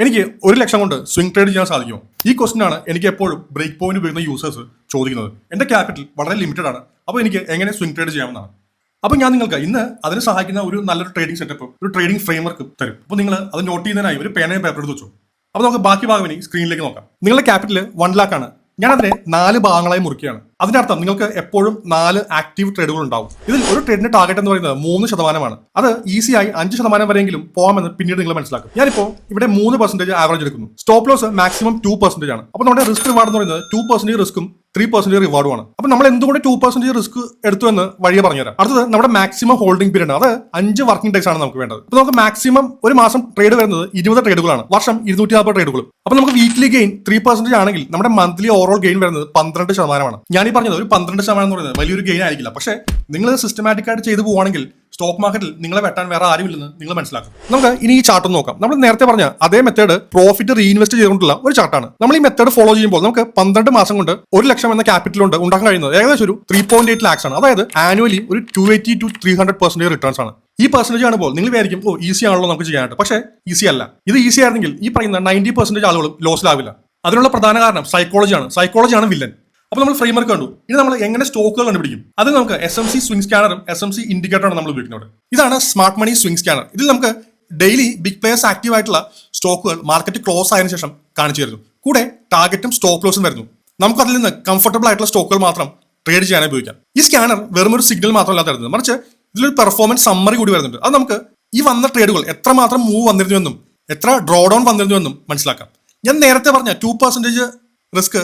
എനിക്ക് 1,00,000 കൊണ്ട് swing trade ചെയ്യാൻ സാധിക്കുമോ? ഈ ക്വസ്റ്റൻ ആണ് എനിക്ക് എപ്പോഴും ബ്രേക്ക് പോയിന്റ് ഉപയോഗിക്കുന്ന യൂസേഴ്സ് ചോദിക്കുന്നത്. എന്റെ ക്യാപിറ്റൽ വളരെ ലിമിറ്റഡ് ആണ്, അപ്പോൾ എനിക്ക് എങ്ങനെ സ്വിംഗ് ട്രേഡ് ചെയ്യാമെന്നാണ്. അപ്പോൾ ഞാൻ നിങ്ങൾക്ക് ഇന്ന് അതിന് സഹായിക്കുന്ന ഒരു നല്ലൊരു ട്രേഡിംഗ് സെറ്റപ്പ്, ഒരു ട്രേഡിംഗ് ഫ്രെയിംവർക്ക് തരും. അപ്പോൾ നിങ്ങൾ അത് നോട്ട് ചെയ്യുന്നതിനായി ഒരു പേനയും പേപ്പർ എടുത്ത് വെച്ചു. അപ്പോൾ നമുക്ക് ബാക്കി ഭാഗം ഇനി സ്ക്രീനിലേക്ക് നോക്കാം. നിങ്ങളുടെ ക്യാപിറ്റൽ 1 lakh ആണ്. ഞാൻ അതിനെ 4 ഭാഗങ്ങളായി മുറിക്കുകയാണ്. അതിന്റെ അർത്ഥം നിങ്ങൾക്ക് എപ്പോഴും 4 ആക്റ്റീവ് ട്രേഡുകൾ ഉണ്ടാവും. ഇതിൽ ഒരു ട്രേഡിന്റെ ടാർഗറ്റ് എന്ന് പറയുന്നത് 3% അത് ഈസിയായി 5% വരെയെങ്കിലും പോകാമെന്ന് പിന്നീട് നിങ്ങൾ മനസ്സിലാക്കും. ഞാനിപ്പോൾ ഇവിടെ 3% ആവറേജ് എടുക്കുന്നു. സ്റ്റോപ്പ് ലോസ് മാക്സിമം 2% ആണ്. അപ്പോൾ നമ്മുടെ റിസ്ക് റിവാർഡ് എന്ന് പറയുന്നത് 2% റിസ്ക്കും 3% റിവാർഡുമാണ്. അപ്പോൾ നമ്മൾ എന്തുകൊണ്ട് 2% റിസ്ക് എടുത്തു എന്ന് വഴിയെ പറഞ്ഞുതരാം. അടുത്തത് നമ്മുടെ മാക്സിമം ഹോൾഡിംഗ് പീരീഡ്, അത് 5 വർക്കിംഗ് ഡേയ്സ് ആണ് നമുക്ക് വേണ്ടത്. അപ്പോൾ നമുക്ക് മാക്സിമം ഒരു മാസം ട്രേഡ് വരുന്നത് 20 ട്രേഡുകളാണ്, വർഷം 240 ട്രേഡുകളും. അപ്പോൾ നമുക്ക് വീക്ക്ലി ഗെയിൻ 3% ആണെങ്കിൽ നമ്മുടെ മന്ത്ലി ഓവറോൾ ഗെയിൻ വരുന്നത് 12%. ഞാൻ ഈ പറഞ്ഞത് ഒരു 12% എന്ന് പറയുന്നത് വലിയൊരു ഗെയിൻ ആയിരിക്കില്ല. പക്ഷേ നിങ്ങൾ സിസ്റ്റമാറ്റിക് ആയിട്ട് ചെയ്തു പോവുകയാണെങ്കിൽ സ്റ്റോക്ക് മാർക്കറ്റിൽ നിങ്ങളെ വെട്ടാൻ വേറെ ആരുമില്ലെന്ന് നിങ്ങൾ മനസ്സിലാക്കും. നമുക്ക് ഇനി ഈ ചാർട്ട് നോക്കാം. നമ്മൾ നേരത്തെ പറഞ്ഞ അതേ മെത്തേഡ് പ്രോഫിറ്റ് റീഇൻവെസ്റ്റ് ചെയ്തുകൊണ്ടുള്ള ഒരു ചാർട്ടാണ്. നമ്മൾ ഈ മെത്തേഡ് ഫോളോ ചെയ്യുമ്പോൾ നമുക്ക് 12 മാസം കൊണ്ട് 1,00,000 എന്ന ക്യാപിറ്റൽ കൊണ്ട് ഉണ്ടാക്കാൻ കഴിയുന്നത് ഏകദേശം ഒരു 3.8 lakhs ആണ്. അതായത് ആനുവലി ഒരു 280 to 300% റിട്ടേൺസ് ആണ്. ഈ പെർസെന്റേജ് കാണുമ്പോൾ നിങ്ങൾ വിചാരിക്കും ഈസി ആണല്ലോ നമുക്ക് ചെയ്യാനായിട്ട്. പക്ഷേ ഈസി അല്ല. ഇത് ഈസി ആയിരുന്നെങ്കിൽ ഈ പറയുന്ന 90% ആളുകളും ലോസിലാവില്ല. അതിനുള്ള പ്രധാന കാരണം സൈക്കോളജിയാണ് വില്ലൻ. അപ്പോൾ നമ്മൾ ഫ്രെയിംവർക്ക് കണ്ടു. ഇനി നമ്മൾ എങ്ങനെ സ്റ്റോക്കുകൾ കണ്ടുപിടിക്കും? അത് നമുക്ക് SMC സ്വിംഗ് സ്കാനറും SMC ഇൻഡിക്കേറ്ററാണ് നമ്മൾ ഉപയോഗിക്കുന്നത്. ഇതാണ് സ്മാർട്ട് മണി സ്വിംഗ് സ്കാനർ. ഇതിൽ നമുക്ക് ഡെയിലി ബിഗ് പ്ലേയേഴ്സ് ആക്റ്റീവ് ആയിട്ടുള്ള സ്റ്റോക്കുകൾ മാർക്കറ്റ് ക്ലോസ് ആയതിനു ശേഷം കാണിച്ചു തരുന്നു. കൂടെ ടാർഗറ്റും സ്റ്റോപ്പ് ലോസും വരുന്നു. നമുക്ക് അതിൽ നിന്ന് കംഫർട്ടബിൾ ആയിട്ടുള്ള സ്റ്റോക്കുകൾ മാത്രം ട്രേഡ് ചെയ്യാനായി ഉപയോഗിക്കാം. ഈ സ്കാനർ വെറും ഒരു സിഗ്നൽ മാത്രമല്ല തരുന്നത്, മറിച്ച് ഇതിലൊരു പെർഫോമൻസ് സമ്മറി കൂടി വരുന്നുണ്ട്. അത് നമുക്ക് ഈ വന്ന ട്രേഡുകൾ എത്രമാത്രം മൂവ് വന്നിരുന്നുവെന്നും എത്ര ഡ്രോ ഡൗൺ വന്നിരുന്നുവെന്നും മനസ്സിലാക്കാം. ഞാൻ നേരത്തെ പറഞ്ഞ 2% റിസ്ക്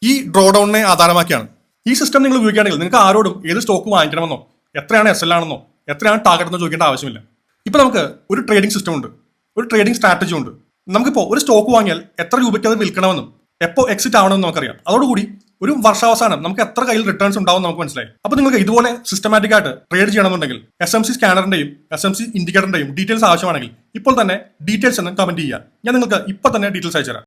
ഈ ഡ്രോ ഡൗണിനെ ആധാരമാക്കിയാണ്. ഈ സിസ്റ്റം നിങ്ങൾ ഉപയോഗിക്കുകയാണെങ്കിൽ നിങ്ങൾക്ക് ആരോടും ഏത് സ്റ്റോക്ക് വാങ്ങിക്കണമെന്നോ എത്രയാണ് SL ആണെന്നോ എത്രയാണ് ടാർഗറ്റ് എന്നോ ചോദിക്കേണ്ട ആവശ്യമില്ല. ഇപ്പൊ നമുക്ക് ഒരു ട്രേഡിംഗ് സിസ്റ്റം ഉണ്ട്, ഒരു ട്രേഡിംഗ് സ്ട്രാറ്റജി ഉണ്ട്. നമുക്കിപ്പോൾ ഒരു സ്റ്റോക്ക് വാങ്ങിയാൽ എത്ര രൂപയ്ക്ക് അത് വിൽക്കണമെന്നും എപ്പോൾ എക്സിറ്റ് ആവണമെന്നും നമുക്കറിയാം. അതോടുകൂടി ഒരു വർഷാവസാനം നമുക്ക് എത്ര കയ്യിൽ റിട്ടേൺസ് ഉണ്ടാവും നമുക്ക് മനസ്സിലായി. അപ്പോൾ നിങ്ങൾക്ക് ഇതുപോലെ സിസ്റ്റമാറ്റിക് ആയിട്ട് ട്രേഡ് ചെയ്യണമെന്നുണ്ടെങ്കിൽ SMC സ്കാനറിന്റെയും SMC ഇൻഡിക്കേറ്ററിന്റെയും ഡീറ്റെയിൽസ് ആവശ്യമാണെങ്കിൽ ഇപ്പോൾ തന്നെ ഡീറ്റെയിൽസ് എന്ന് കമന്റ് ചെയ്യുക. ഞാൻ നിങ്ങൾക്ക് ഇപ്പോൾ തന്നെ ഡീറ്റെയിൽസ് അയച്ചുതരാം.